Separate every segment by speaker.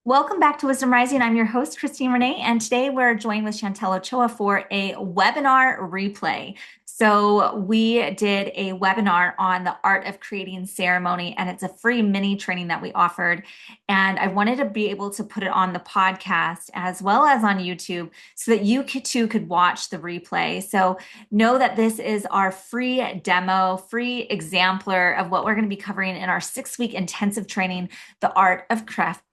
Speaker 1: Welcome back to Wisdom Rising. I'm your host, Christine Renee, and today we're joined with Chantel Ochoa for a webinar replay. So we did a webinar on the art of creating ceremony, and it's a free mini training that we offered. And I wanted to be able to put it on the podcast as well as on YouTube so that you too could watch the replay. So know that this is our free demo, free exemplar of what we're going to be covering in our 6-week intensive training, the art of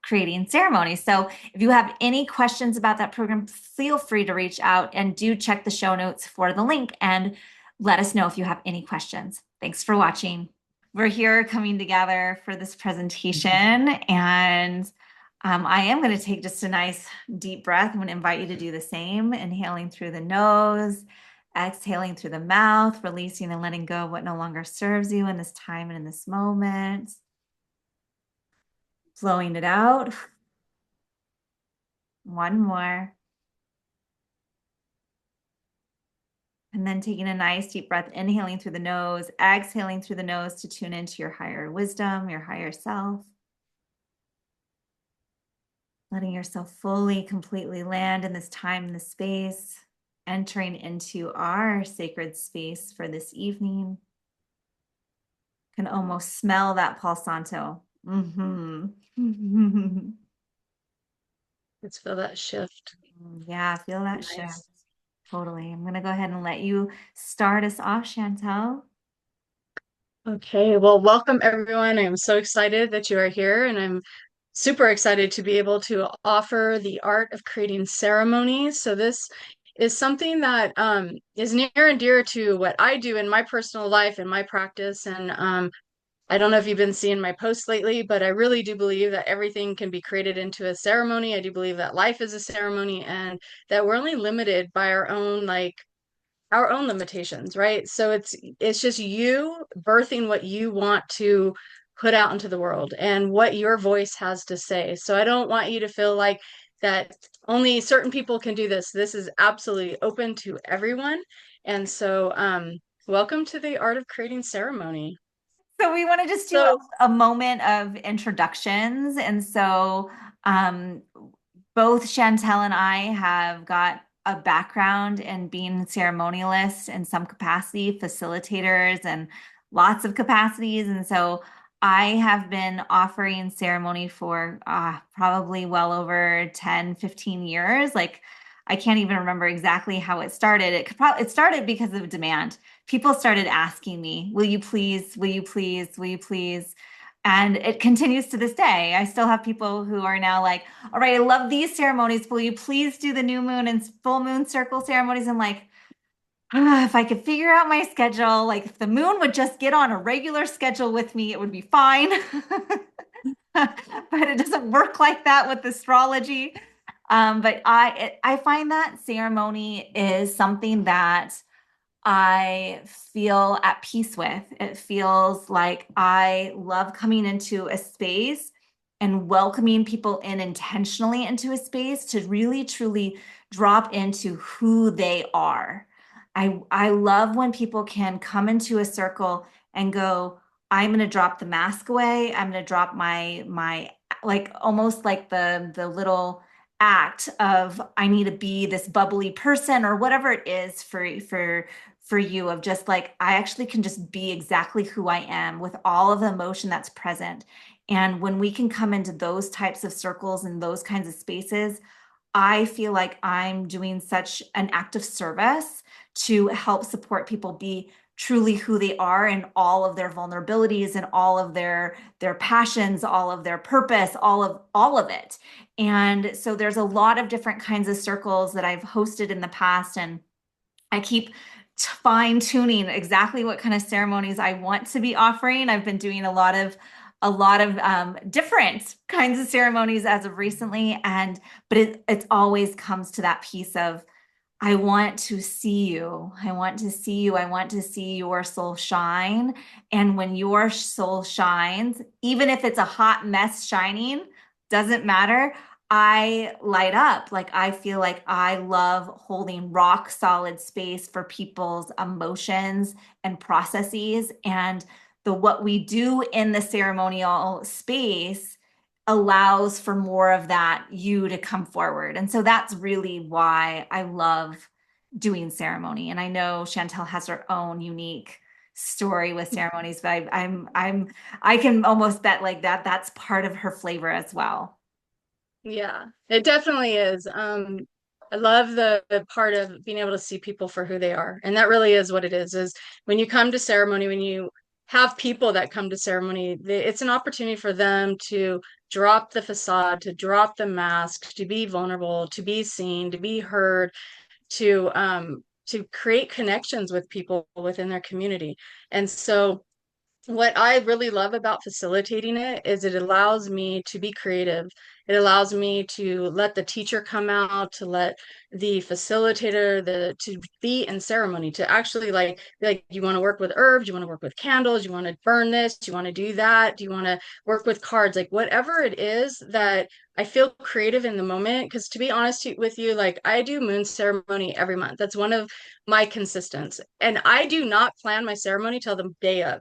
Speaker 1: creating ceremony. So if you have any questions about that program, feel free to reach out and do check the show notes for the link and let us know if you have any questions. Thanks for watching. We're here coming together for this presentation, and I am going to take just a nice deep breath. I'm going to invite you to do the same, inhaling through the nose, exhaling through the mouth, releasing and letting go of what no longer serves you in this time and in this moment. Flowing it out. One more. And then taking a nice deep breath, inhaling through the nose, exhaling through the nose to tune into your higher wisdom, your higher self. Letting yourself fully, completely land in this time, in this space, entering into our sacred space for this evening. Can almost smell that Palo Santo.
Speaker 2: Let's feel that shift.
Speaker 1: Yeah, feel that
Speaker 2: Nice.
Speaker 1: shift. Totally. I'm going to go ahead and let you start us off, Chantel.
Speaker 2: Okay, well, welcome everyone. I'm so excited that you are here, and I'm super excited to be able to offer the art of creating ceremonies. So this is something that is near and dear to what I do in my personal life and my practice. And I don't know if you've been seeing my posts lately, but I really do believe that everything can be created into a ceremony. I do believe that life is a ceremony and that we're only limited by our own limitations, right? So it's just you birthing what you want to put out into the world and what your voice has to say. So I don't want you to feel like that only certain people can do this. This is absolutely open to everyone. And so welcome to the art of creating ceremony.
Speaker 1: So we want to just do
Speaker 2: So
Speaker 1: a moment of introductions. And so um, both Chantel and I have got a background in being ceremonialists in some capacity, facilitators, and lots of capacities. And so I have been offering ceremony for probably well over 10, 15 years. Like I can't even remember exactly how it started. It started because of demand. People started asking me, will you please, will you please, will you please? And it continues to this day. I still have people who are now like, all right, I love these ceremonies. Will you please do the new moon and full moon circle ceremonies? I'm like, if I could figure out my schedule, like if the moon would just get on a regular schedule with me, it would be fine. But it doesn't work like that with astrology. But I find that ceremony is something that I feel at peace with. It feels like I love coming into a space and welcoming people in intentionally into a space to really truly drop into who they are. I love when people can come into a circle and go, I'm going to drop the mask away. I'm going to drop my like almost like the little act of I need to be this bubbly person or whatever it is for you of just like I actually can just be exactly who I am with all of the emotion that's present. And when we can come into those types of circles and those kinds of spaces, I feel like I'm doing such an act of service to help support people be truly who they are and all of their vulnerabilities and all of their passions, all of their purpose, all of it. And so there's a lot of different kinds of circles that I've hosted in the past, and I keep fine tuning exactly what kind of ceremonies I want to be offering. I've been doing a lot of different kinds of ceremonies as of recently, and but it always comes to that piece of I want to see you. I want to see you. I want to see your soul shine. And when your soul shines, even if it's a hot mess shining, doesn't matter. I light up. Like I feel like I love holding rock solid space for people's emotions and processes. And the what we do in the ceremonial space allows for more of that you to come forward. And so that's really why I love doing ceremony. And I know Chantel has her own unique story with ceremonies, but I can almost bet like that that's part of her flavor as well.
Speaker 2: Yeah, it definitely is. I love the part of being able to see people for who they are. And that really is what it is when you come to ceremony, when you have people that come to ceremony, it's an opportunity for them to drop the facade, to drop the mask, to be vulnerable, to be seen, to be heard, to create connections with people within their community. And so what I really love about facilitating it is it allows me to be creative. It allows me to let the teacher come out, to let the facilitator, the to be in ceremony, to actually like you want to work with herbs, you want to work with candles, you want to burn this, you want to do that, do you want to work with cards, like whatever it is that I feel creative in the moment. Because to be honest with you, like I do moon ceremony every month. That's one of my consistents. And I do not plan my ceremony till the day of.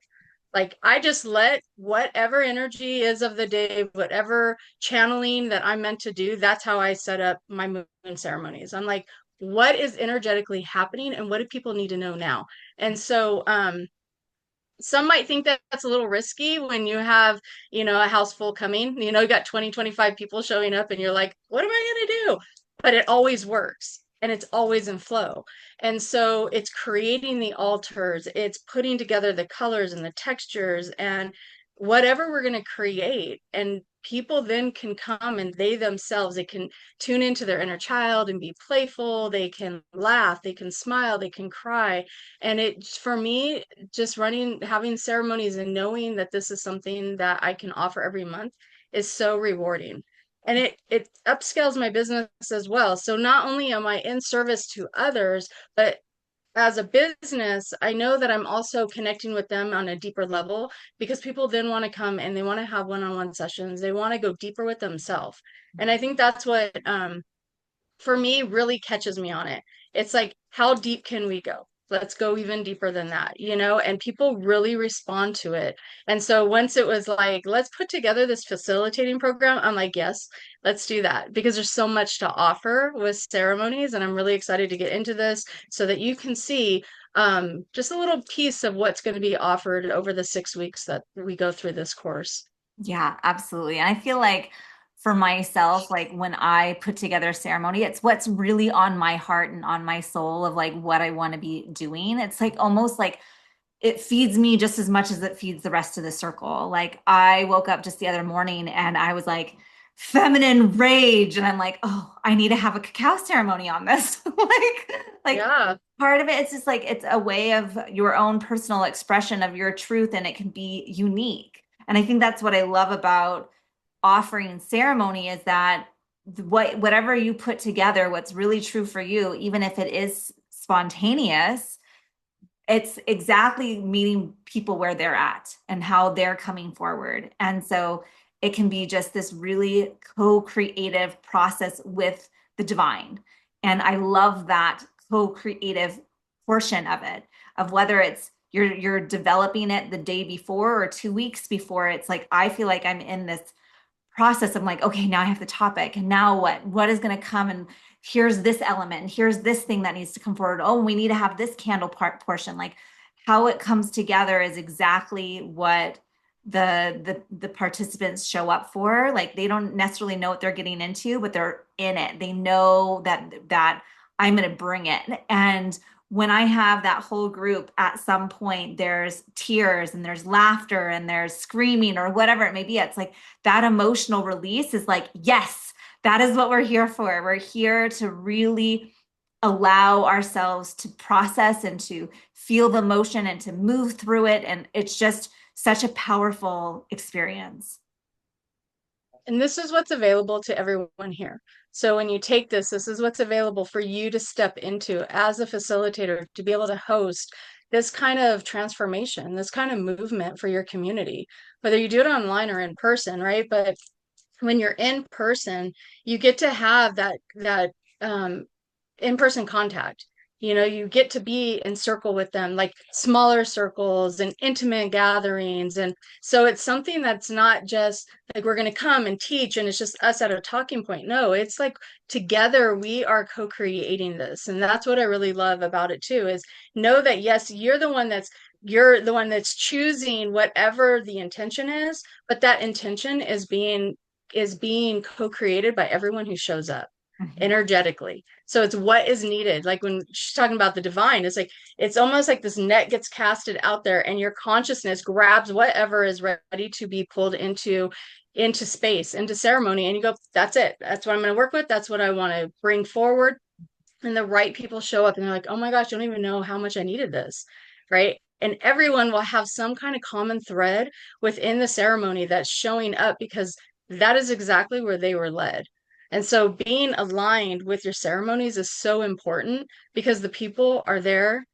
Speaker 2: Like I just let whatever energy is of the day, whatever channeling that I'm meant to do, that's how I set up my moon ceremonies. I'm like, what is energetically happening and what do people need to know now? And so some might think that that's a little risky when you have, a house full coming, you got 20, 25 people showing up and you're like, what am I going to do? But it always works and it's always in flow. And so it's creating the altars, it's putting together the colors and the textures and whatever we're going to create. And people then can come and they can tune into their inner child and be playful. They can laugh, they can smile, they can cry. And it, for me, just having ceremonies and knowing that this is something that I can offer every month is so rewarding. And it upscales my business as well. So not only am I in service to others, but as a business, I know that I'm also connecting with them on a deeper level because people then want to come and they want to have one-on-one sessions. They want to go deeper with themselves. And I think that's what for me really catches me on it. It's like, how deep can we go? Let's go even deeper than that, and people really respond to it. And so once it was like, let's put together this facilitating program, I'm like, yes, let's do that because there's so much to offer with ceremonies. And I'm really excited to get into this so that you can see just a little piece of what's going to be offered over the 6 weeks that we go through this course.
Speaker 1: Yeah, absolutely. And I feel like for myself, like when I put together a ceremony, it's what's really on my heart and on my soul of like what I want to be doing. It's like almost like it feeds me just as much as it feeds the rest of the circle. Like I woke up just the other morning and I was like, feminine rage. And I'm like, oh, I need to have a cacao ceremony on this. like
Speaker 2: Yeah.
Speaker 1: part of it, it's just like it's a way of your own personal expression of your truth and it can be unique. And I think that's what I love about offering ceremony is that whatever you put together, what's really true for you, even if it is spontaneous, it's exactly meeting people where they're at and how they're coming forward. And so it can be just this really co-creative process with the divine. And I love that co-creative portion of it, of whether it's you're developing it the day before or 2 weeks before. It's like I feel like I'm in this process of like, okay, now I have the topic, and now what is going to come, and here's this element, and here's this thing that needs to come forward. Oh, we need to have this candle part portion. Like how it comes together is exactly what the participants show up for. Like they don't necessarily know what they're getting into, but they're in it. They know that I'm going to bring it. And when I have that whole group, at some point there's tears and there's laughter and there's screaming or whatever it may be. It's like that emotional release is like, yes, that is what we're here for. We're here to really allow ourselves to process and to feel the emotion and to move through it. And it's just such a powerful experience.
Speaker 2: And this is what's available to everyone here. So when you take this, this is what's available for you to step into as a facilitator to be able to host this kind of transformation, this kind of movement for your community, whether you do it online or in person, right? But when you're in person, you get to have that in-person contact. You get to be in circle with them, like smaller circles and intimate gatherings. And so it's something that's not just like we're going to come and teach and it's just us at a talking point. No, it's like together we are co-creating this. And that's what I really love about it too, is know that yes, you're the one that's choosing whatever the intention is, but that intention is being co-created by everyone who shows up
Speaker 1: Mhm.
Speaker 2: energetically. So it's what is needed. Like when she's talking about the divine, it's like it's almost like this net gets casted out there and your consciousness grabs whatever is ready to be pulled into space, into ceremony, and you go, that's it. That's what I'm going to work with. That's what I want to bring forward. And the right people show up and they're like, oh my gosh, you don't even know how much I needed this. Right. And everyone will have some kind of common thread within the ceremony that's showing up because that is exactly where they were led. And so being aligned with your ceremonies is so important because the people are there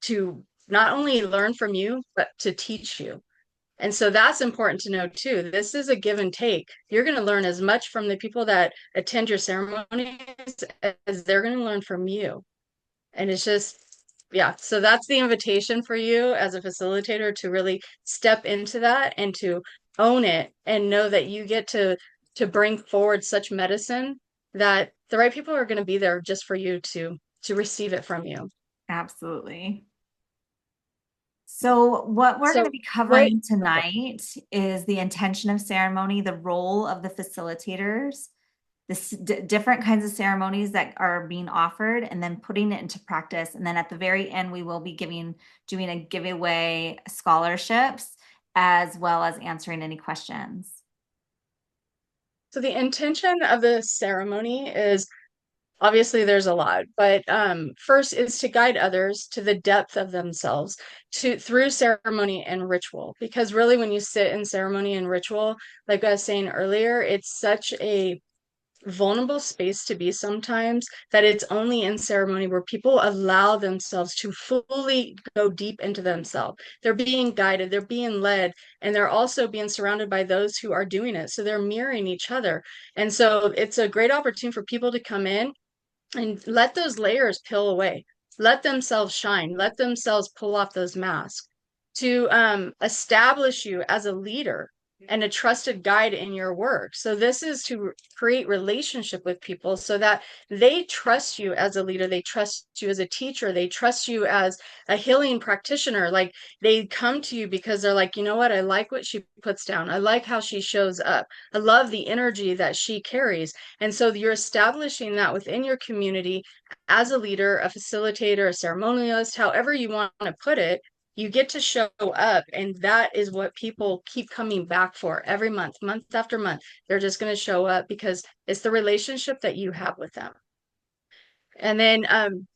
Speaker 2: to not only learn from you, but to teach you. And so that's important to know too. This is a give and take. You're going to learn as much from the people that attend your ceremonies as they're going to learn from you. And it's just, yeah. So that's the invitation for you as a facilitator to really step into that and to own it and know that you get to bring forward such medicine that the right people are going to be there just for you to receive it from you.
Speaker 1: Absolutely. So, what we're going to
Speaker 2: So
Speaker 1: be
Speaker 2: what
Speaker 1: covering tonight is the intention of ceremony, the role of the facilitators, different kinds of ceremonies that are being offered, and then putting it into practice. And then at the very end, we will be doing a giveaway scholarships as well as answering any questions.
Speaker 2: so the intention of the ceremony is obviously there's a lot, but first is to guide others to the depth of themselves to through ceremony and ritual. Because really, when you sit in ceremony and ritual, like I was saying earlier, it's such a vulnerable space to be sometimes that it's only in ceremony where people allow themselves to fully go deep into themselves. They're being guided, they're being led, and they're also being surrounded by those who are doing it. So they're mirroring each other. And so it's a great opportunity for people to come in and let those layers peel away, let themselves shine, let themselves pull off those masks to establish you as a leader and a trusted guide in your work. So this is to create relationship with people so that they trust you as a leader, they trust you as a teacher, they trust you as a healing practitioner. Like they come to you because they're like, you know what, I like what she puts down, I like how she shows up, I love the energy that she carries. And so you're establishing that within your community as a leader, a facilitator, a ceremonialist, however you want to put it. You get to show up, and that is what people keep coming back for every month, month after month. They're just going to show up because it's the relationship that you have with them. And then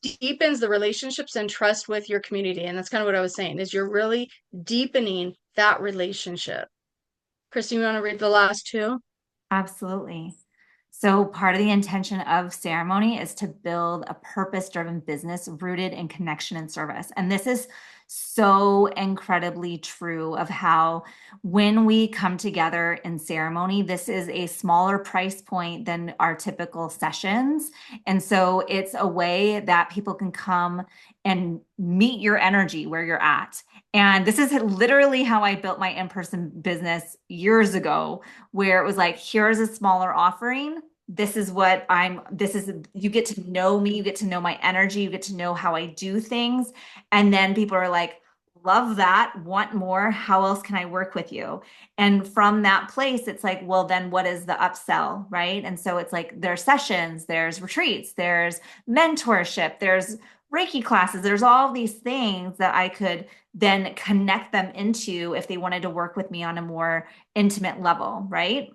Speaker 2: deepens the relationships and trust with your community. And that's kind of what I was saying, is you're really deepening that relationship. Christine, you want to read the last two?
Speaker 1: Absolutely. So, part of the intention of ceremony is to build a purpose-driven business rooted in connection and service. And this is so incredibly true of how when we come together in ceremony, this is a smaller price point than our typical sessions. And so it's a way that people can come and meet your energy where you're at. And this is literally how I built my in-person business years ago, where it was like, here's a smaller offering. This is, you get to know me, you get to know my energy, you get to know how I do things. And then people are like, love that, want more. How else can I work with you? And from that place, it's like, well, then what is the upsell, right? And so it's like, there's sessions, there's retreats, there's mentorship, there's Reiki classes, there's all these things that I could then connect them into if they wanted to work with me on a more intimate level, right?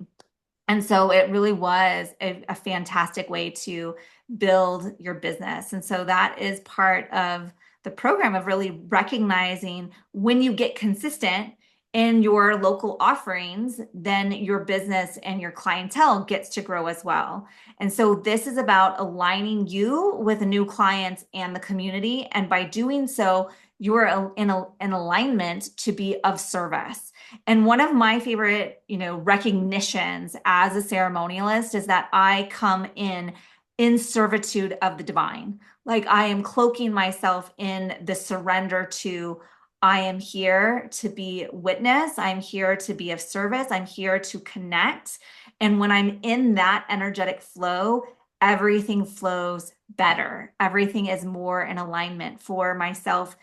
Speaker 1: And so it really was a fantastic way to build your business. And so that is part of the program of really recognizing when you get consistent in your local offerings, then your business and your clientele gets to grow as well. And so this is about aligning you with new clients and the community. And by doing so, you're in alignment to be of service. And one of my favorite, recognitions as a ceremonialist is that I come in in servitude of the divine. Like I am cloaking myself in the surrender to, I am here to be witness. I'm here to be of service. I'm here to connect. And when I'm in that energetic flow, everything flows better. Everything is more in alignment for myself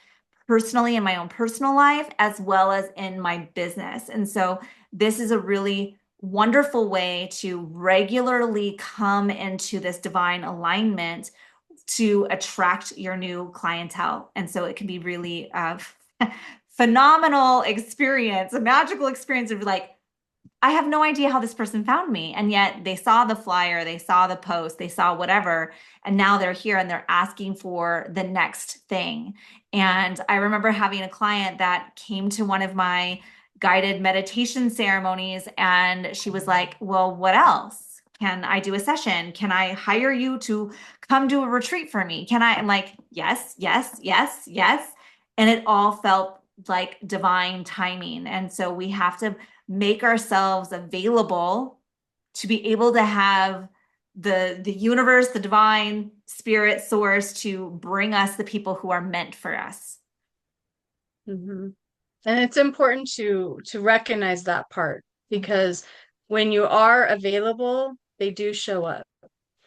Speaker 1: personally in my own personal life as well as in my business. And so this is a really wonderful way to regularly come into this divine alignment to attract your new clientele. And so it can be really phenomenal experience, a magical experience of like, I have no idea how this person found me. And yet they saw the flyer, they saw the post, they saw whatever. And now they're here and they're asking for the next thing. And I remember having a client that came to one of my guided meditation ceremonies and she was like, well, what else? Can I do a session? Can I hire you to come do a retreat for me? Can I? I'm like, yes, yes, yes, yes. And it all felt like divine timing. And so we have to make ourselves available to be able to have the universe, the divine spirit source to bring us the people who are meant for us.
Speaker 2: Hmm. And it's important to recognize that part because when you are available, they do show up,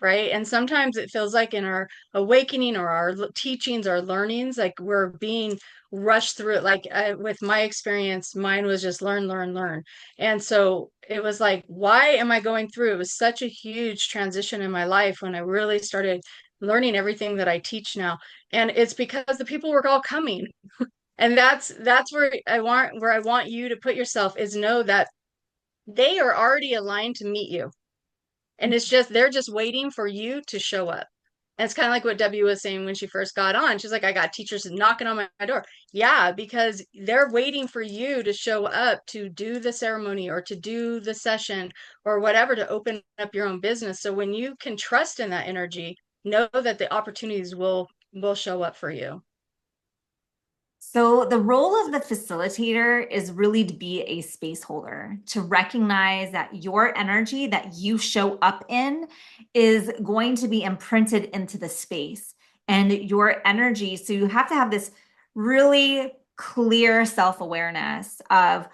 Speaker 2: right? And sometimes it feels like in our awakening or our teachings, our learnings, like we're being rushed through it. Like with my experience, mine was just learn, learn, learn. And so it was like, why am I going through? It was such a huge transition in my life when I really started learning everything that I teach now. And it's because the people were all coming. And that's where I want you to put yourself is know that they are already aligned to meet you. And it's just they're just waiting for you to show up. And it's kind of like what Debbie was saying when she first got on. She's like, I got teachers knocking on my door. Yeah, because they're waiting for you to show up to do the ceremony or to do the session or whatever to open up your own business. So when you can trust in that energy, know that the opportunities will show up for you.
Speaker 1: So, the role of the facilitator is really to be a space holder, to recognize that your energy that you show up in is going to be imprinted into the space and your energy. So, you have to have this really clear self awareness of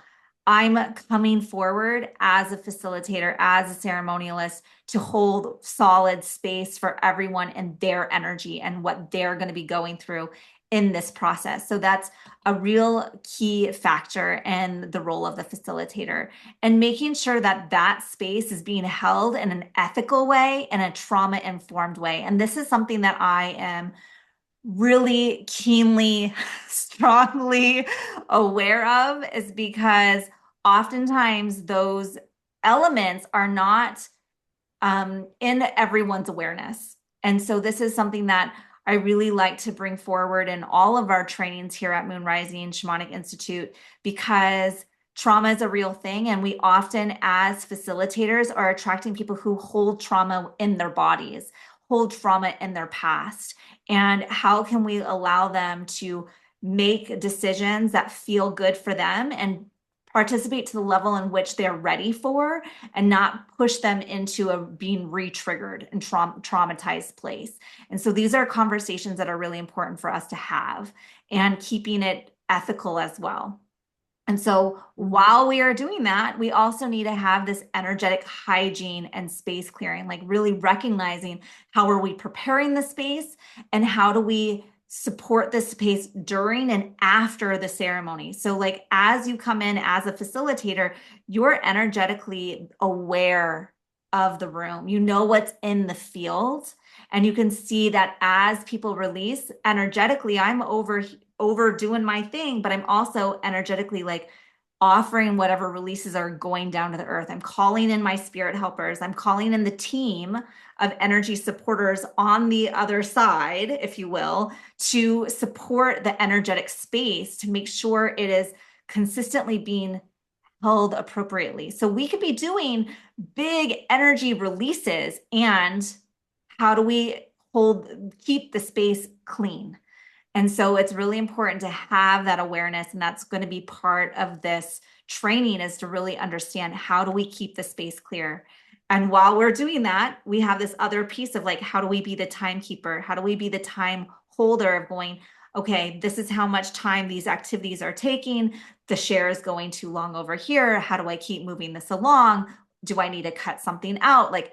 Speaker 1: I'm coming forward as a facilitator, as a ceremonialist to hold solid space for everyone and their energy and what they're going to be going through in this process. So that's a real key factor in the role of the facilitator and making sure that that space is being held in an ethical way and a trauma informed way. And this is something that I am really keenly, strongly aware of is because oftentimes those elements are not in everyone's awareness. And so this is something that I really like to bring forward in all of our trainings here at Moon Rising Shamanic Institute because trauma is a real thing. And we often, as facilitators, are attracting people who hold trauma in their bodies, hold trauma in their past. And how can we allow them to make decisions that feel good for them and participate to the level in which they're ready for and not push them into a being re-triggered and traumatized place. And so these are conversations that are really important for us to have and keeping it ethical as well. And so while we are doing that, we also need to have this energetic hygiene and space clearing, like really recognizing how are we preparing the space and how do we support the space during and after the ceremony. So like as you come in as a facilitator, you're energetically aware of the room. You know what's in the field and you can see that as people release energetically, I'm overdoing my thing, but I'm also energetically like offering whatever releases are going down to the earth. I'm calling in my spirit helpers. I'm calling in the team of energy supporters on the other side, if you will, to support the energetic space to make sure it is consistently being held appropriately. So we could be doing big energy releases and how do we keep the space clean? And so it's really important to have that awareness. And that's going to be part of this training is to really understand how do we keep the space clear. And while we're doing that, we have this other piece of like, how do we be the timekeeper? How do we be the time holder of going, okay, this is how much time these activities are taking. The share is going too long over here. How do I keep moving this along? Do I need to cut something out? Like,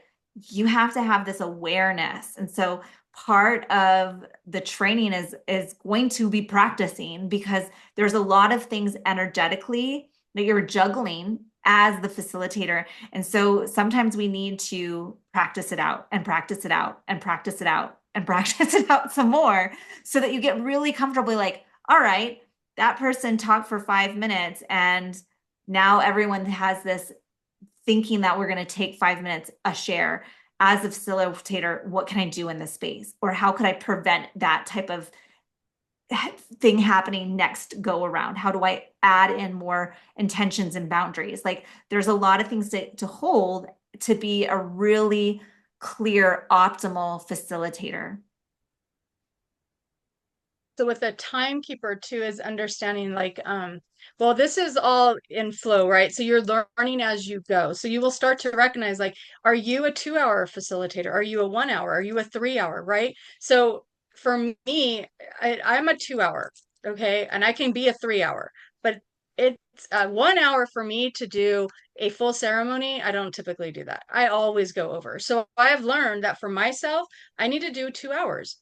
Speaker 1: you have to have this awareness. And so part of the training is going to be practicing, because there's a lot of things energetically that you're juggling as the facilitator. And so sometimes we need to practice it out and practice it out and practice it out and practice it out some more, so that you get really comfortably like, all right, that person talked for 5 minutes, and now everyone has this thinking that we're going to take 5 minutes a share. As a facilitator, what can I do in this space? Or how could I prevent that type of thing happening next go around? How do I add in more intentions and boundaries? Like, there's a lot of things to hold to be a really clear, optimal facilitator.
Speaker 2: So with a timekeeper too is understanding like well, this is all in flow, right? So you're learning as you go. So you will start to recognize like, are you a 2 hour facilitator? Are you a 1 hour? Are you a 3 hour, right? So for me, I'm a 2 hour, okay? And I can be a 3 hour, but it's 1 hour for me to do a full ceremony. I don't typically do that. I always go over. So I've learned that for myself, I need to do 2 hours.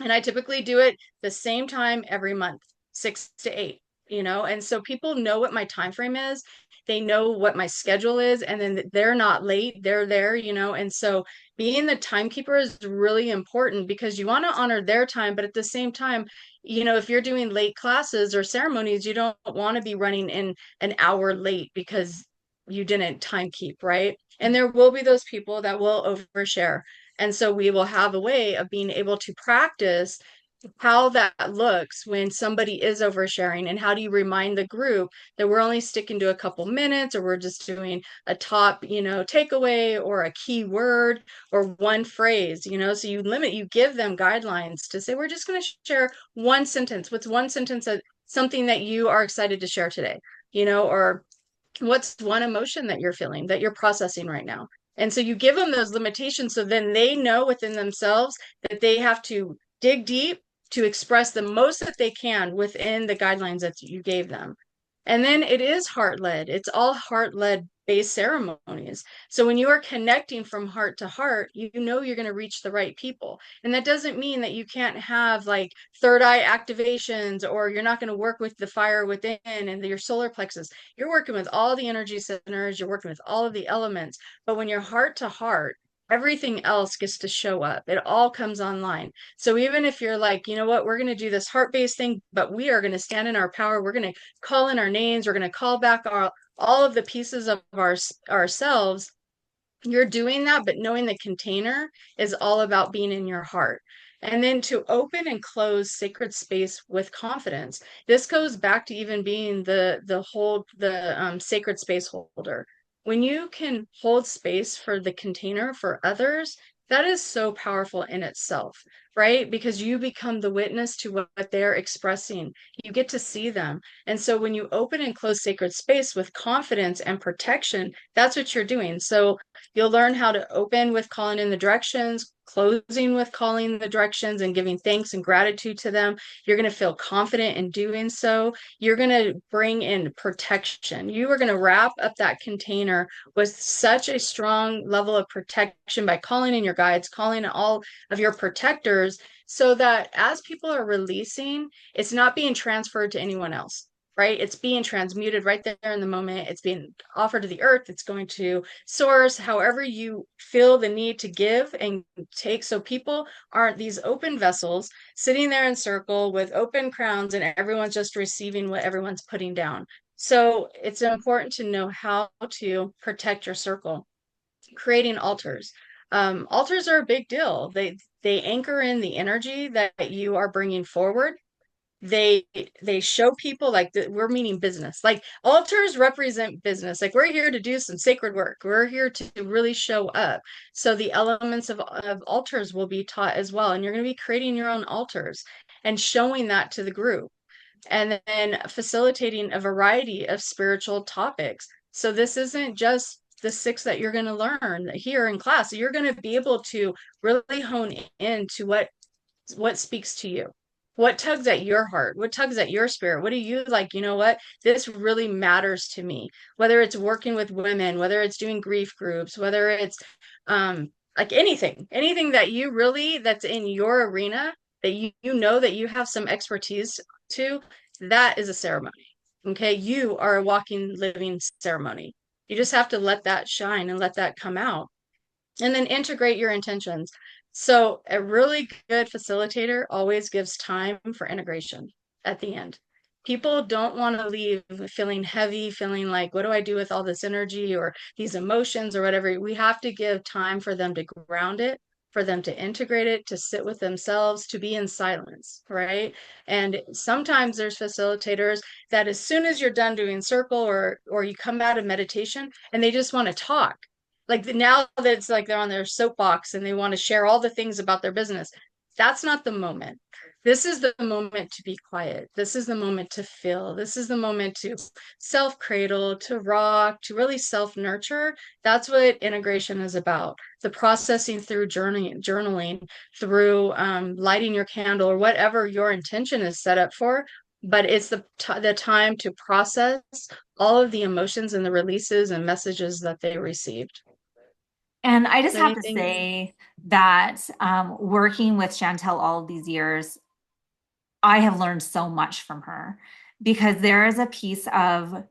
Speaker 2: And I typically do it the same time every month, 6 to 8, and so people know what my time frame is. They know what my schedule is, and then they're not late, they're there, and so being the timekeeper is really important because you want to honor their time, but at the same time, if you're doing late classes or ceremonies, you don't want to be running in an hour late because you didn't time keep, right? And there will be those people that will overshare. And so we will have a way of being able to practice how that looks when somebody is oversharing, and how do you remind the group that we're only sticking to a couple minutes, or we're just doing a top, takeaway or a key word or one phrase, so you give them guidelines to say, we're just going to share one sentence. What's one sentence that something that you are excited to share today, or what's one emotion that you're feeling, that you're processing right now? And so you give them those limitations so then they know within themselves that they have to dig deep to express the most that they can within the guidelines that you gave them. And then it is heart led. It's all heart led based ceremonies. So when you are connecting from heart to heart, you know you're going to reach the right people. And that doesn't mean that you can't have like third eye activations, or you're not going to work with the fire within and your solar plexus. You're working with all the energy centers, you're working with all of the elements. But when you're heart to heart, everything else gets to show up. It all comes online. So even if you're like, you know what, we're going to do this heart-based thing, but we are going to stand in our power. We're going to call in our names. We're going to call back all of the pieces of ourselves. You're doing that, but knowing the container is all about being in your heart. And then to open and close sacred space with confidence. This goes back to even being the sacred space holder. When you can hold space for the container for others, that is so powerful in itself, right? Because you become the witness to what they're expressing. You get to see them. And so when you open and close sacred space with confidence and protection, that's what you're doing. So you'll learn how to open with calling in the directions, closing with calling the directions and giving thanks and gratitude to them. You're going to feel confident in doing so. You're going to bring in protection. You are going to wrap up that container with such a strong level of protection by calling in your guides, calling in all of your protectors, so that as people are releasing, it's not being transferred to anyone else, right? It's being transmuted right there in the moment. It's being offered to the earth. It's going to source, however you feel the need to give and take. So people aren't these open vessels sitting there in circle with open crowns and everyone's just receiving what everyone's putting down. So it's important to know how to protect your circle. Creating altars. Altars are a big deal. They anchor in the energy that you are bringing forward. They show people like we're meaning business. Like altars represent business. Like we're here to do some sacred work. We're here to really show up. So the elements of altars will be taught as well. And you're going to be creating your own altars and showing that to the group. And then facilitating a variety of spiritual topics. So this isn't just the six that you're going to learn here in class. So you're going to be able to really hone in to what speaks to you, what tugs at your heart, what tugs at your spirit, what do you like, you know what, this really matters to me, whether it's working with women, whether it's doing grief groups, whether it's like anything that you really, that's in your arena, that you know that you have some expertise to, that is a ceremony. Okay, you are a walking living ceremony. You just have to let that shine and let that come out, and then integrate your intentions. So a really good facilitator always gives time for integration at the end. People don't want to leave feeling heavy, feeling like, what do I do with all this energy or these emotions or whatever? We have to give time for them to ground it, for them to integrate it, to sit with themselves, to be in silence, right? And sometimes there's facilitators that as soon as you're done doing circle or you come out of meditation and they just want to talk, like now that it's like they're on their soapbox and they want to share all the things about their business. That's not the moment. This is the moment to be quiet. This is the moment to feel. This is the moment to self cradle, to rock, to really self nurture. That's what integration is about. The processing through journaling, through lighting your candle or whatever your intention is set up for. But it's the time to process all of the emotions and the releases and messages that they received.
Speaker 1: And I
Speaker 2: Is
Speaker 1: just
Speaker 2: there
Speaker 1: have to
Speaker 2: anything?
Speaker 1: say that working with Chantel all of these years, I have learned so much from her because there is a piece of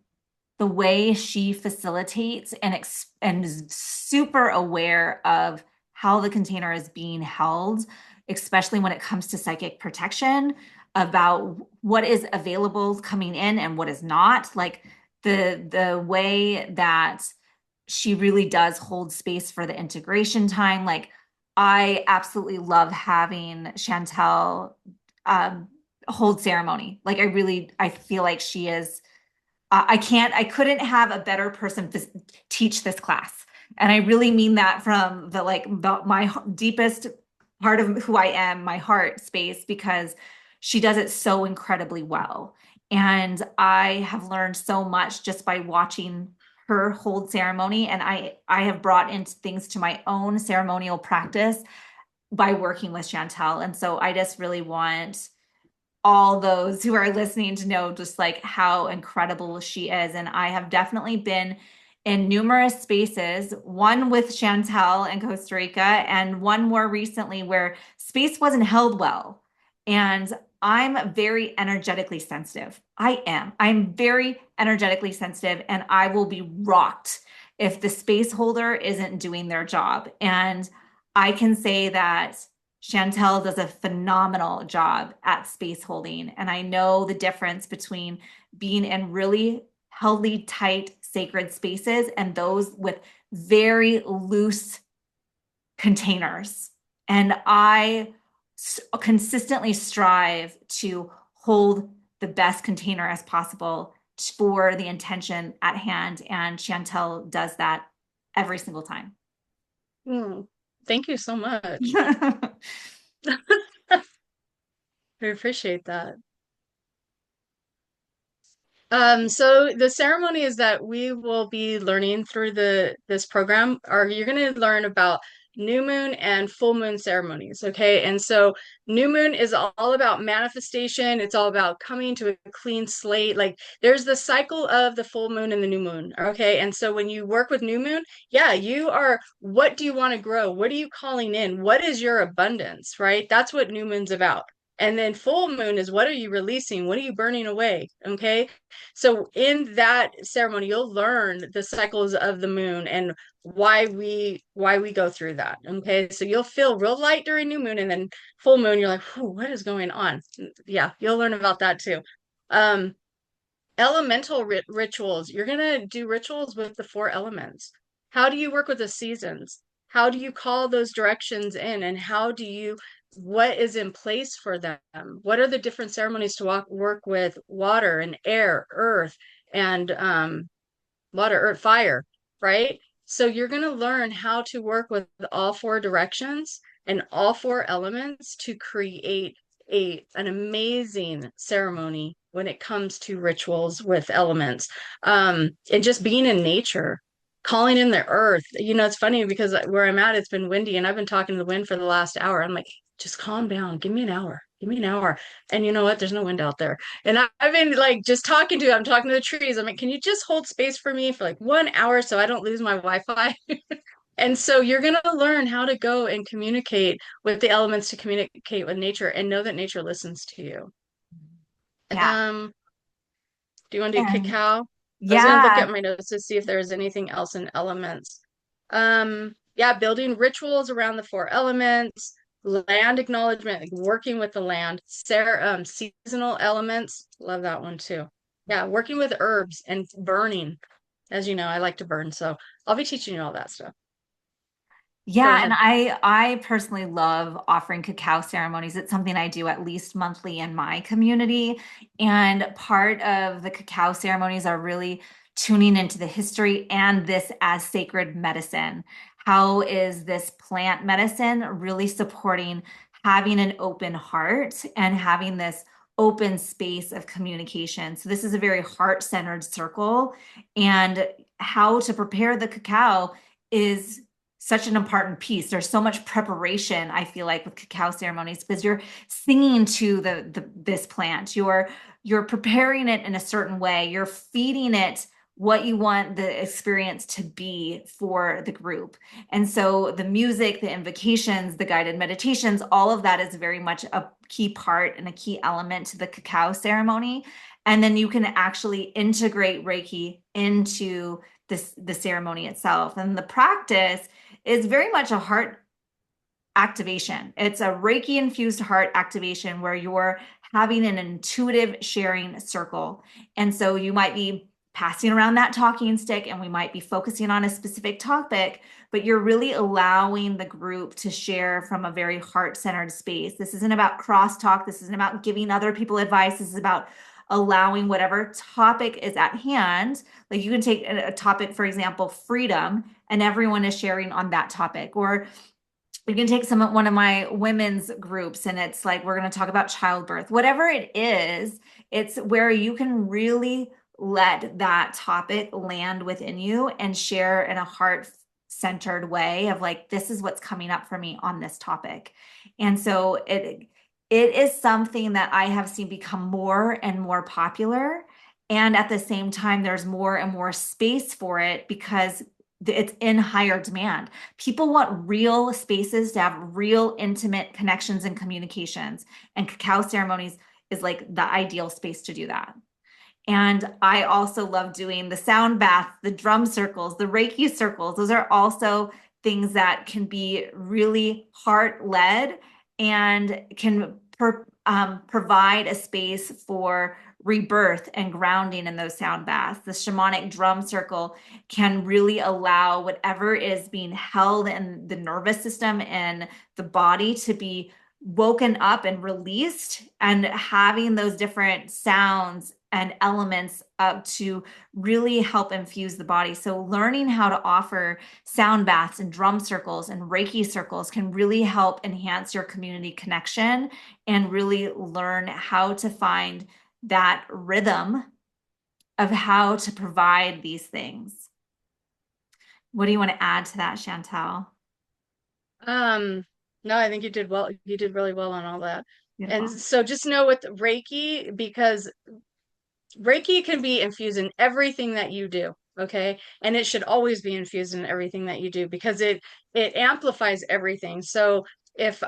Speaker 1: the way she facilitates and is super aware of how the container is being held, especially when it comes to psychic protection, about what is available coming in and what is not. Like the way that she really does hold space for the integration time. Like I absolutely love having Chantel um, hold ceremony. Like I feel like she is I couldn't have a better person to teach this class. And I really mean that from my deepest part of who I am, my heart space, because she does it so incredibly well. And I have learned so much just by watching her hold ceremony. And I have brought in things to my own ceremonial practice by working with Chantel. And so I just really want all those who are listening to know just like how incredible she is. And I have definitely been in numerous spaces, one with Chantel in Costa Rica, and one more recently where space wasn't held well. And I'm very energetically sensitive. I am. I'm very energetically sensitive, and I will be rocked if the space holder isn't doing their job. And I can say that Chantel does a phenomenal job at space holding. And I know the difference between being in really healthy, tight, sacred spaces and those with very loose containers. And I consistently strive to hold the best container as possible for the intention at hand. And Chantel does that every single time.
Speaker 2: Hmm. Thank you so much. I appreciate that. So the ceremonies that we will be learning through this program are, you're going to learn about new moon and full moon ceremonies, okay? And so new moon is all about manifestation. It's all about coming to a clean slate. Like there's the cycle of the full moon and the new moon, okay? And so when you work with new moon, yeah, you are, what do you want to grow? What are you calling in? What is your abundance, right? That's what new moon's about. And then full moon is, what are you releasing? What are you burning away? Okay. So in that ceremony, you'll learn the cycles of the moon and why we go through that. Okay. So you'll feel real light during new moon, and then full moon, you're like, what is going on? Yeah, you'll learn about that too. Um, elemental rituals. You're gonna do rituals with the four elements. How do you work with the seasons? How do you call those directions in, and how do you, what is in place for them? What are the different ceremonies to work with water and air, earth, and water, earth, fire, right? So you're going to learn how to work with all four directions and all four elements to create an amazing ceremony when it comes to rituals with elements. And just being in nature, calling in the earth. You know, it's funny because where I'm at, it's been windy and I've been talking to the wind for the last hour. I'm like, just calm down. Give me an hour. Give me an hour. And you know what? There's no wind out there. And I've been like just I'm talking to the trees. I'm like, can you just hold space for me for like 1 hour so I don't lose my Wi-Fi? And so you're going to learn how to go and communicate with the elements to communicate with nature and know that nature listens to you.
Speaker 1: Yeah.
Speaker 2: Do you want to do
Speaker 1: And
Speaker 2: cacao? I was going to look
Speaker 1: yeah.
Speaker 2: at my notes to see if there was anything else in elements. Yeah, building rituals around the four elements, land acknowledgement, like working with the land, seasonal elements. Love that one too. Yeah, working with herbs and burning. As you know, I like to burn, so I'll be teaching you all that stuff. Go
Speaker 1: Yeah, and
Speaker 2: ahead.
Speaker 1: I personally love offering cacao ceremonies. It's something I do at least monthly in my community. And part of the cacao ceremonies are really tuning into the history and this as sacred medicine. How is this plant medicine really supporting having an open heart and having this open space of communication? So this is a very heart-centered circle, and how to prepare the cacao is such an important piece. There's so much preparation, I feel like, with cacao ceremonies because you're singing to the this plant. You're preparing it in a certain way. You're feeding it what you want the experience to be for the group. And so the music, the invocations, the guided meditations, all of that is very much a key part and a key element to the cacao ceremony. And then you can actually integrate Reiki into the ceremony itself. And the practice is very much a heart activation. It's a Reiki infused heart activation where you're having an intuitive sharing circle. And so you might be passing around that talking stick and we might be focusing on a specific topic, but you're really allowing the group to share from a very heart-centered space. This isn't about crosstalk. This isn't about giving other people advice. This is about allowing whatever topic is at hand. Like you can take a topic, for example, freedom, and everyone is sharing on that topic. Or you can take one of my women's groups and it's like we're going to talk about childbirth. Whatever it is, it's where you can really let that topic land within you and share in a heart-centered way of like, this is what's coming up for me on this topic. And so it is something that I have seen become more and more popular. And at the same time, there's more and more space for it because it's in higher demand. People want real spaces to have real intimate connections and communications. And cacao ceremonies is like the ideal space to do that. And I also love doing the sound baths, the drum circles, the Reiki circles. Those are also things that can be really heart-led and can provide a space for rebirth and grounding in those sound baths. The shamanic drum circle can really allow whatever is being held in the nervous system and the body to be woken up and released, and having those different sounds and elements up to really help infuse the body. So learning how to offer sound baths and drum circles and Reiki circles can really help enhance your community connection and really learn how to find that rhythm of how to provide these things. What do you want to add to that, Chantel?
Speaker 2: Um, no, I think you did well. You did really well on all that. And
Speaker 1: Beautiful.
Speaker 2: so just know with Reiki, because Reiki can be infused in everything that you do, okay? And it should always be infused in everything that you do because it amplifies everything. So if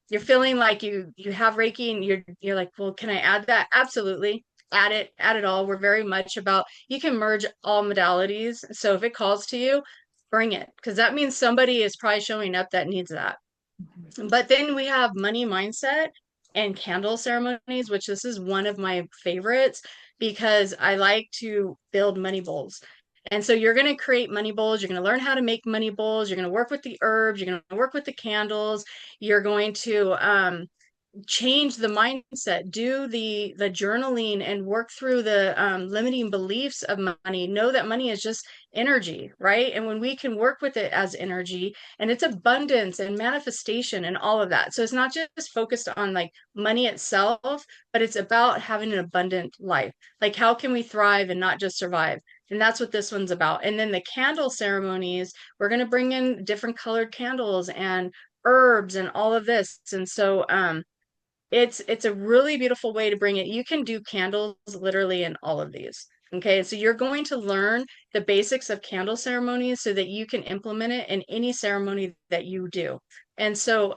Speaker 2: you're feeling like you have Reiki and you're like, well, can I add that? Absolutely. Add it all. We're very much about you can merge all modalities. So if it calls to you, bring it because that means somebody is probably showing up that needs that. But then we have money mindset and candle ceremonies, which this is one of my favorites because I like to build money bowls. And so you're going to create money bowls. You're going to learn how to make money bowls. You're going to work with the herbs. You're going to work with the candles. You're going to change the mindset, do the journaling and work through the limiting beliefs of money. Know that money is just energy, right? And when we can work with it as energy and it's abundance and manifestation and all of that. So it's not just focused on like money itself, but it's about having an abundant life. Like how can we thrive and not just survive? And that's what this one's about. And then the candle ceremonies, we're going to bring in different colored candles and herbs and all of this. And so it's a really beautiful way to bring it. You can do candles literally in all of these. Okay, so you're going to learn the basics of candle ceremonies so that you can implement it in any ceremony that you do. And so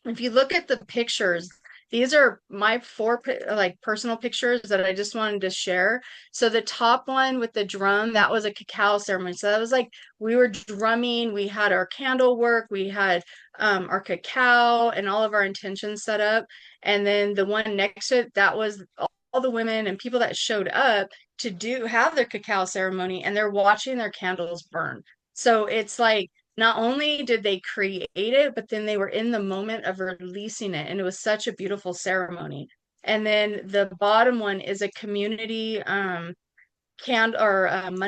Speaker 2: if you look at the pictures, these are my four like personal pictures that I just wanted to share. So the top one with the drum, that was a cacao ceremony. So that was like we were drumming, we had our candle work, we had our cacao and all of our intentions set up. And then the one next to it, that was all the women and people that showed up to do have their cacao ceremony, and they're watching their candles burn. So it's like not only did they create it, but then they were in the moment of releasing it. And it was such a beautiful ceremony. And then the bottom one is a community money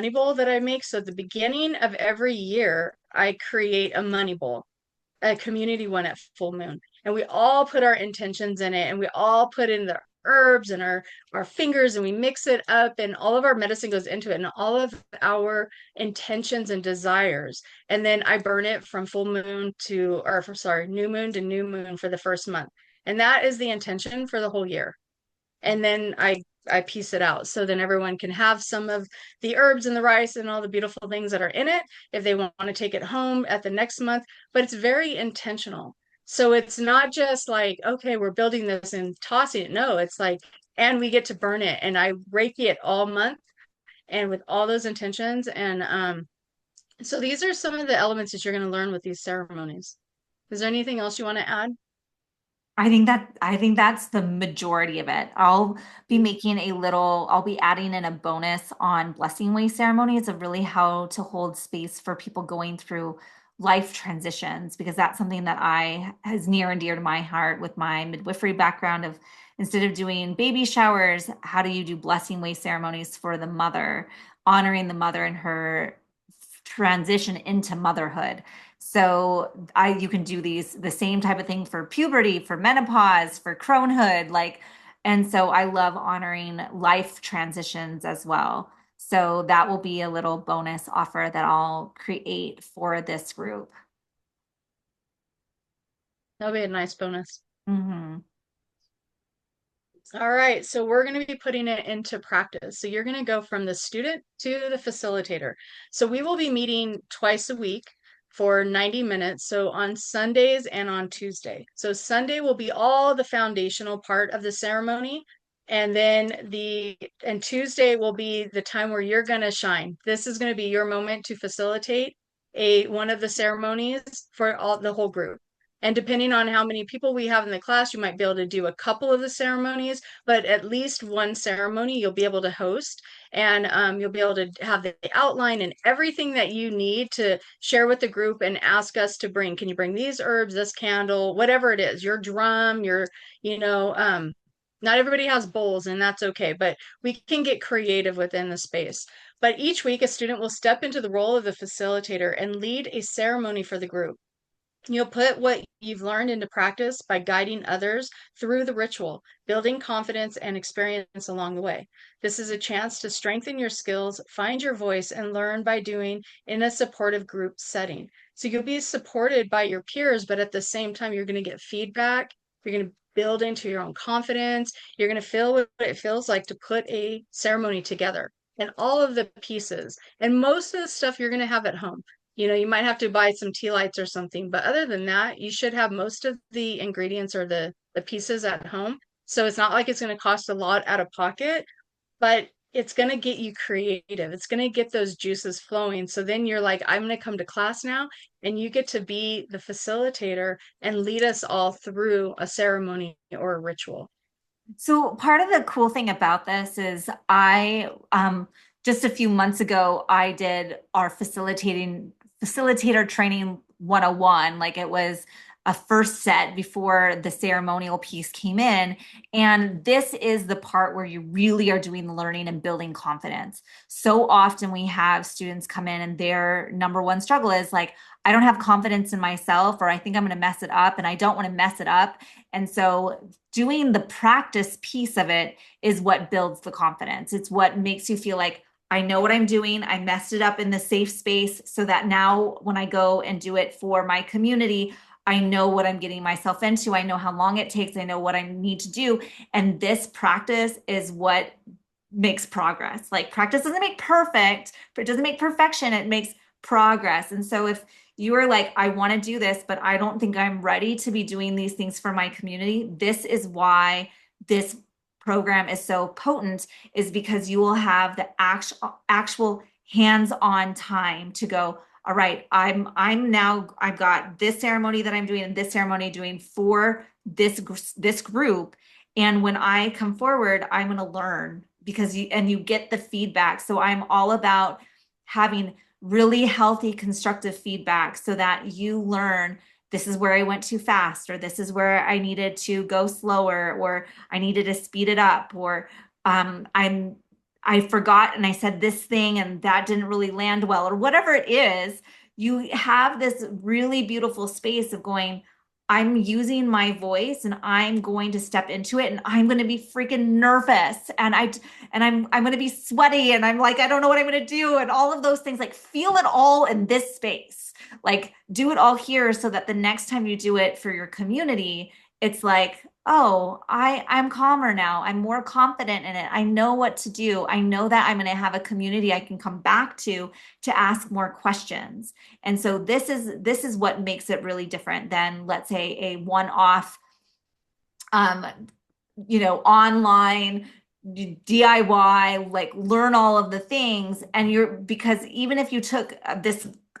Speaker 2: bowl that I make. So at the beginning of every year, I create a money bowl, a community one at full moon, and we all put our intentions in it, and we all put in the herbs and our fingers, and we mix it up, and all of our medicine goes into it, and all of our intentions and desires. And then I burn it from full moon to, or for sorry, new moon to new moon for the first month, and that is the intention for the whole year. And then I piece it out so then everyone can have some of the herbs and the rice and all the beautiful things that are in it if they want to take it home at the next month. But it's very intentional. So it's not just like, okay, we're building this and tossing it. No, it's like, and we get to burn it, and I reiki it all month and with all those intentions. And so these are some of the elements that you're going to learn with these ceremonies. Is there anything else you want to add?
Speaker 1: I think that's the majority of it. I'll be adding in a bonus on blessing way ceremonies of really how to hold space for people going through life transitions, because that's something that I is near and dear to my heart with my midwifery background of instead of doing baby showers, how do you do blessing way ceremonies for the mother, honoring the mother in her transition into motherhood. So you can do the same type of thing for puberty, for menopause, for cronehood, like, and so I love honoring life transitions as well. So that will be a little bonus offer that I'll create for this group.
Speaker 2: That'll be a nice bonus.
Speaker 1: Hmm.
Speaker 2: All right, so we're going to be putting it into practice. So you're going to go from the student to the facilitator. So we will be meeting twice a week for 90 minutes. So on Sundays and on Tuesday. So Sunday will be all the foundational part of the ceremony. And then and Tuesday will be the time where you're going to shine. This is going to be your moment to facilitate one of the ceremonies for the whole group. And depending on how many people we have in the class, you might be able to do a couple of the ceremonies, but at least one ceremony you'll be able to host. And you'll be able to have the outline and everything that you need to share with the group and ask us to bring. Can you bring these herbs, this candle, whatever it is, your drum, you know, not everybody has bowls, and that's okay, but we can get creative within the space. But each week, a student will step into the role of the facilitator and lead a ceremony for the group. You'll put what you've learned into practice by guiding others through the ritual, building confidence and experience along the way. This is a chance to strengthen your skills, find your voice, and learn by doing in a supportive group setting. So you'll be supported by your peers, but at the same time, you're going to get feedback. You're going to build into your own confidence. You're going to feel what it feels like to put a ceremony together and all of the pieces. And most of the stuff you're going to have at home. You know, you might have to buy some tea lights or something, but other than that, you should have most of the ingredients or the pieces at home. So it's not like it's going to cost a lot out of pocket, but it's going to get you creative. It's going to get those juices flowing. So then you're like, I'm going to come to class now, and you get to be the facilitator and lead us all through a ceremony or a ritual.
Speaker 1: So part of the cool thing about this is just a few months ago I did our facilitator training 101. Like it was a first set before the ceremonial piece came in. And this is the part where you really are doing the learning and building confidence. So often we have students come in and their number one struggle is like, I don't have confidence in myself, or I think I'm going to mess it up and I don't want to mess it up. And so doing the practice piece of it is what builds the confidence. It's what makes you feel like I know what I'm doing. I messed it up in the safe space so that now when I go and do it for my community, I know what I'm getting myself into. I know how long it takes. I know what I need to do. And this practice is what makes progress. Like practice doesn't make perfect, but it doesn't make perfection. It makes progress. And so if you are like, I want to do this, but I don't think I'm ready to be doing these things for my community, this is why this program is so potent, is because you will have the actual hands-on time to go, all right, I'm now, I've got this ceremony that I'm doing and this ceremony doing for this group. And when I come forward, I'm going to learn because you get the feedback. So I'm all about having really healthy, constructive feedback so that you learn this is where I went too fast, or this is where I needed to go slower, or I needed to speed it up, or I forgot and I said this thing and that didn't really land well, or whatever it is. You have this really beautiful space of going, I'm using my voice and I'm going to step into it and I'm going to be freaking nervous and I'm going to be sweaty and I'm like I don't know what I'm going to do and all of those things, like feel it all in this space. Like do it all here so that the next time you do it for your community, it's like, oh, I'm calmer now. I'm more confident in it. I know what to do. I know that I'm going to have a community I can come back to ask more questions. And so this is what makes it really different than, let's say, a one-off um, online DIY, like learn all of the things. And because even if you took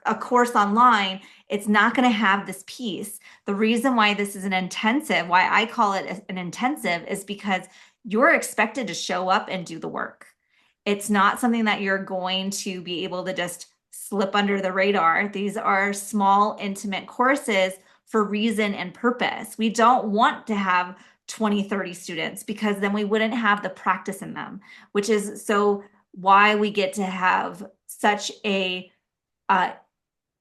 Speaker 1: a course online, it's not going to have this piece. The reason why this is an intensive, why I call it an intensive, is because you're expected to show up and do the work. It's not something that you're going to be able to just slip under the radar. These are small, intimate courses for reason and purpose. We don't want to have 20, 30 students because then we wouldn't have the practice in them, which is so why we get to have such a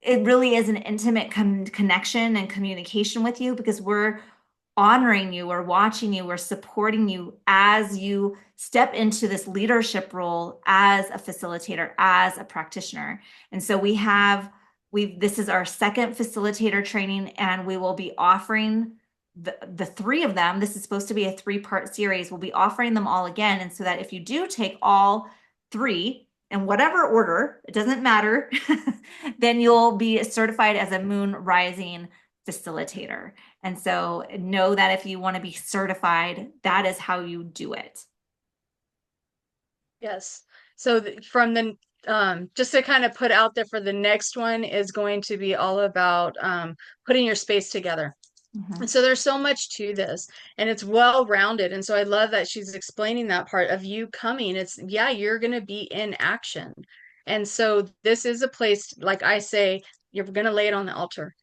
Speaker 1: it really is an intimate connection and communication with you because we're honoring you, we're watching you, we're supporting you as you step into this leadership role as a facilitator, as a practitioner. And so this is our second facilitator training, and we will be offering the three of them. This is supposed to be a 3-part series. We'll be offering them all again. And so that if you do take all three in whatever order, it doesn't matter, then you'll be certified as a moon rising facilitator. And so know that if you want to be certified, that is how you do it.
Speaker 2: Yes. So from the just to kind of put out there for the next one is going to be all about putting your space together. And
Speaker 1: Mhm.
Speaker 2: so there's so much to this and it's well rounded. And so I love that she's explaining that part of you coming. It's, yeah, you're going to be in action. And so this is a place, like I say, you're going to lay it on the altar.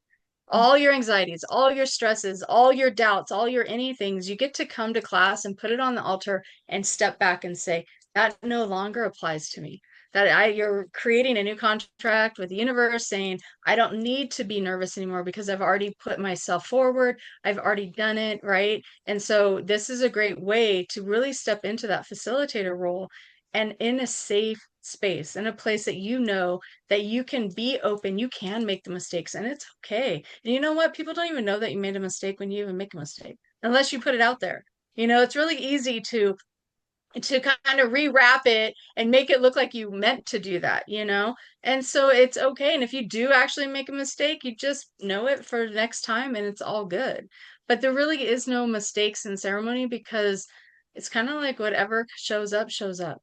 Speaker 2: All your anxieties, all your stresses, all your doubts, all your anythings, you get to come to class and put it on the altar and step back and say, that no longer applies to me. You're creating a new contract with the universe saying, I don't need to be nervous anymore because I've already put myself forward. I've already done it, right? And so this is a great way to really step into that facilitator role and in a safe space, in a place that you know that you can be open, you can make the mistakes, and it's okay. And you know what? People don't even know that you made a mistake when you even make a mistake, unless you put it out there. It's really easy to kind of rewrap it and make it look like you meant to do that. And so it's okay. And if you do actually make a mistake, you just know it for next time and it's all good. But there really is no mistakes in ceremony because it's kind of like whatever shows up, shows up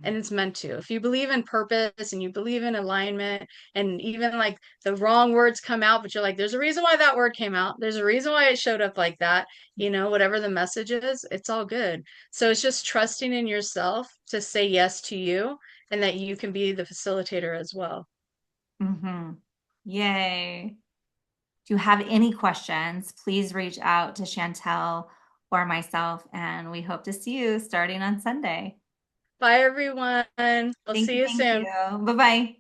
Speaker 2: and it's meant to. If you believe in purpose and you believe in alignment, and even like the wrong words come out, but you're like, there's a reason why that word came out. There's a reason why it showed up like that. Whatever the message is, it's all good. So it's just trusting in yourself to say yes to you and that you can be the facilitator as well.
Speaker 1: Mm-hmm. Yay. If you have any questions, please reach out to Chantel or myself, and we hope to see you starting on Sunday.
Speaker 2: Bye, everyone. I'll
Speaker 1: Thank
Speaker 2: see
Speaker 1: you.
Speaker 2: you
Speaker 1: Thank you.
Speaker 2: soon.
Speaker 1: Bye-bye.